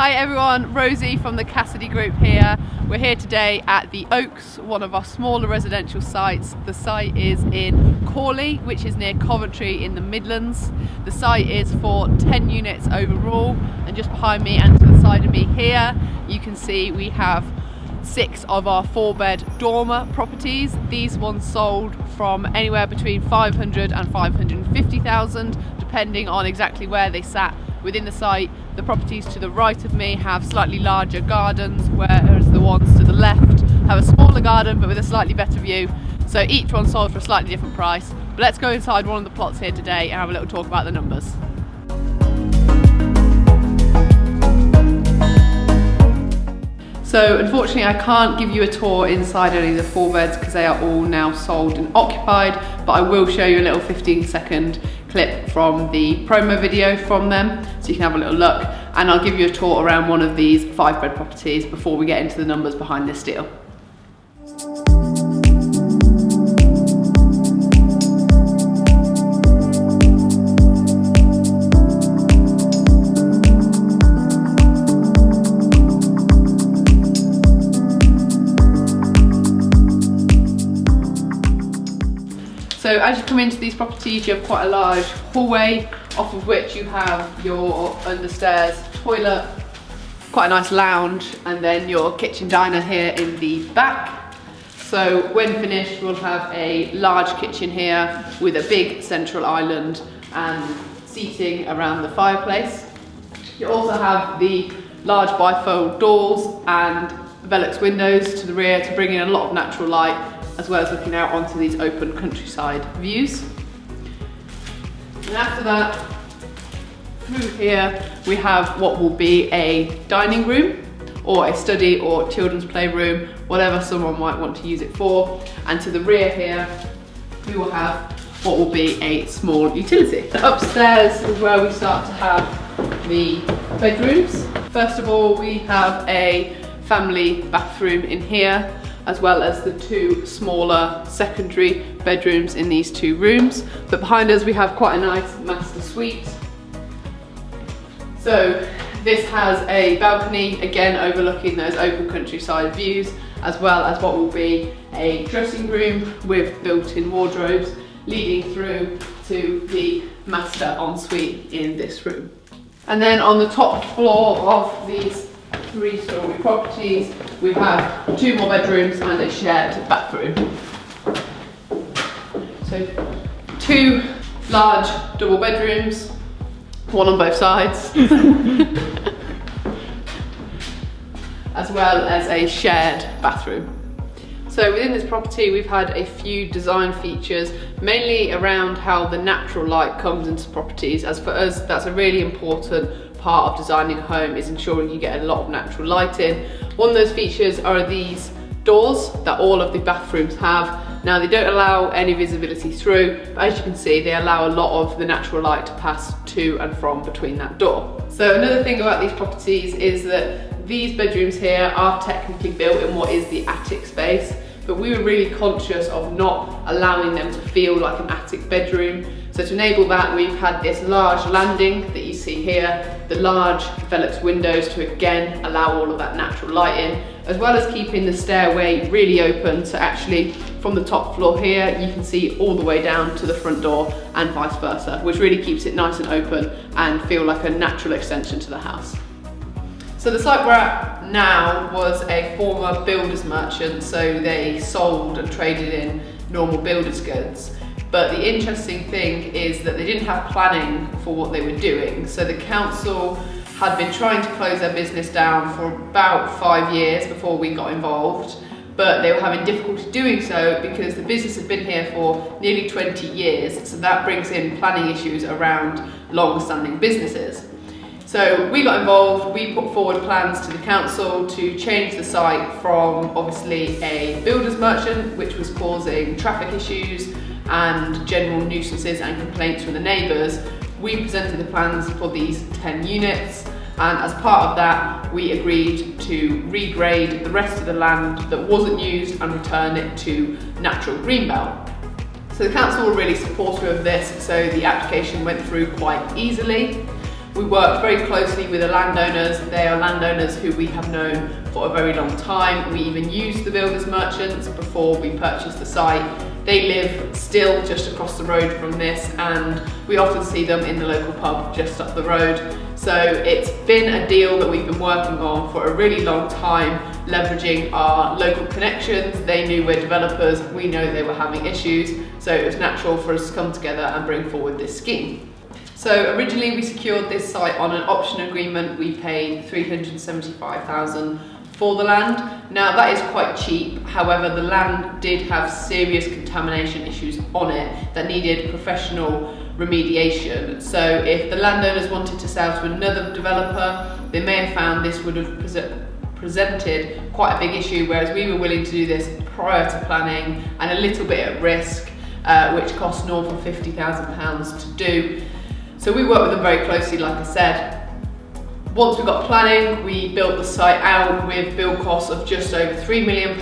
Hi everyone, Rosie from the Cassidy Group here. We're here today at the Oaks, one of our smaller residential sites. The site is in Corley, which is near Coventry in the Midlands. The site is for 10 units overall, and just behind me and to the side of me here, you can see we have 6 of our 4-bed dormer properties. These ones sold from anywhere between 500 and 550,000, depending on exactly where they sat within the site. The properties to the right of me have slightly larger gardens, whereas the ones to the left have a smaller garden but with a slightly better view. So each one sold for a slightly different price. But let's go inside one of the plots here today and have a little talk about the numbers. So unfortunately I can't give you a tour inside any of the 4 beds because they are all now sold and occupied, but I will show you a little 15-second clip from the promo video from them so you can have a little look, and I'll give you a tour around one of these 5-bed properties before we get into the numbers behind this deal. So as you come into these properties, you have quite a large hallway, off of which you have your understairs toilet, quite a nice lounge, and then your kitchen diner here in the back. So when finished, we'll have a large kitchen here with a big central island and seating around the fireplace. You also have the large bifold doors and Velux windows to the rear to bring in a lot of natural light, as well as looking out onto these open countryside views. And after that, through here, we have what will be a dining room or a study or children's playroom, whatever someone might want to use it for. And to the rear here, we will have what will be a small utility. Upstairs is where we start to have the bedrooms. First of all, we have a family bathroom in here, as well as the 2 smaller secondary bedrooms in these 2 rooms. But behind us we have quite a nice master suite. So this has a balcony, again overlooking those open countryside views, as well as what will be a dressing room with built-in wardrobes leading through to the master ensuite in this room. And then on the top floor of these 3-story properties, we have 2 more bedrooms and a shared bathroom. So 2 large double bedrooms, one on both sides, as well as a shared bathroom. So within this property we've had a few design features, mainly around how the natural light comes into properties, as for us that's a really important part of designing a home, is ensuring you get a lot of natural light in. One of those features are these doors that all of the bathrooms have. Now they don't allow any visibility through, but as you can see they allow a lot of the natural light to pass to and from between that door. So another thing about these properties is that these bedrooms here are technically built in what is the attic space, but we were really conscious of not allowing them to feel like an attic bedroom. So to enable that, we've had this large landing that you see here, the large Velux windows to again allow all of that natural light in, as well as keeping the stairway really open. So actually from the top floor here, you can see all the way down to the front door and vice versa, which really keeps it nice and open and feel like a natural extension to the house. So the site we're at now was a former builder's merchant, so they sold and traded in normal builder's goods. But the interesting thing is that they didn't have planning for what they were doing. So the council had been trying to close their business down for about 5 years before we got involved, but they were having difficulty doing so because the business had been here for nearly 20 years. So that brings in planning issues around long-standing businesses. So we got involved, we put forward plans to the council to change the site from obviously a builder's merchant, which was causing traffic issues and general nuisances and complaints from the neighbours. We presented the plans for these 10 units, and as part of that we agreed to regrade the rest of the land that wasn't used and return it to natural greenbelt. So the council were really supportive of this, so the application went through quite easily. We worked very closely with the landowners. They are landowners who we have known for a very long time. We even used the builders merchants before we purchased the site. They live still just across the road from this, and we often see them in the local pub just up the road. So it's been a deal that we've been working on for a really long time, leveraging our local connections. They knew we're developers, we know they were having issues, so it was natural for us to come together and bring forward this scheme. So originally we secured this site on an option agreement. We paid $375,000 for the land. Now that is quite cheap, however the land did have serious contamination issues on it that needed professional remediation. So if the landowners wanted to sell to another developer, they may have found this would have presented quite a big issue, whereas we were willing to do this prior to planning and a little bit at risk, which cost north of £50,000 to do. So we worked with them very closely, like I said. Once we got planning, we built the site out with build costs of just over £3 million.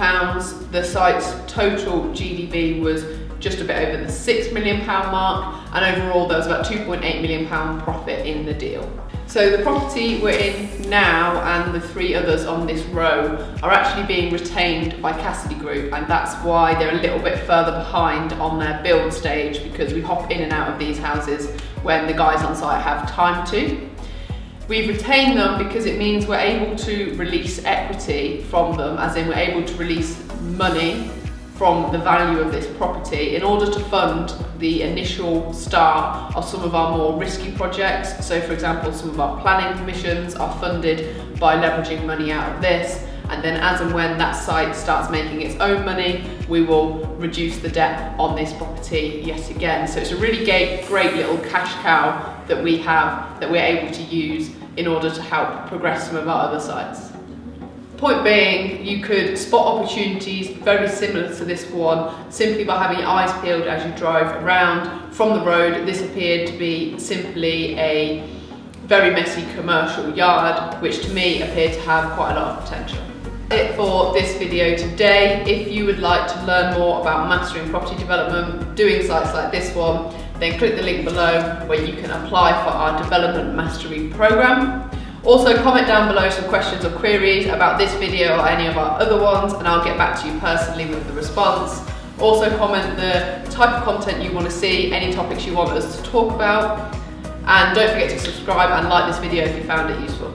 The site's total GDV was just a bit over the £6 million mark, and overall there was about £2.8 million profit in the deal. So the property we're in now and the 3 others on this row are actually being retained by Cassidy Group, and that's why they're a little bit further behind on their build stage, because we hop in and out of these houses when the guys on site have time to. We've retained them because it means we're able to release equity from them, as in we're able to release money from the value of this property in order to fund the initial start of some of our more risky projects. So for example, some of our planning permissions are funded by leveraging money out of this, and then as and when that site starts making its own money, we will reduce the debt on this property yet again. So it's a really great little cash cow that we have that we're able to use in order to help progress some of our other sites. Point being, you could spot opportunities very similar to this one simply by having your eyes peeled as you drive around. From the road, this appeared to be simply a very messy commercial yard, which to me appeared to have quite a lot of potential. That's it for this video today. If you would like to learn more about mastering property development, doing sites like this one, then click the link below where you can apply for our Development Mastery Programme. Also comment down below some questions or queries about this video or any of our other ones, and I'll get back to you personally with the response. Also comment the type of content you want to see, any topics you want us to talk about, and don't forget to subscribe and like this video if you found it useful.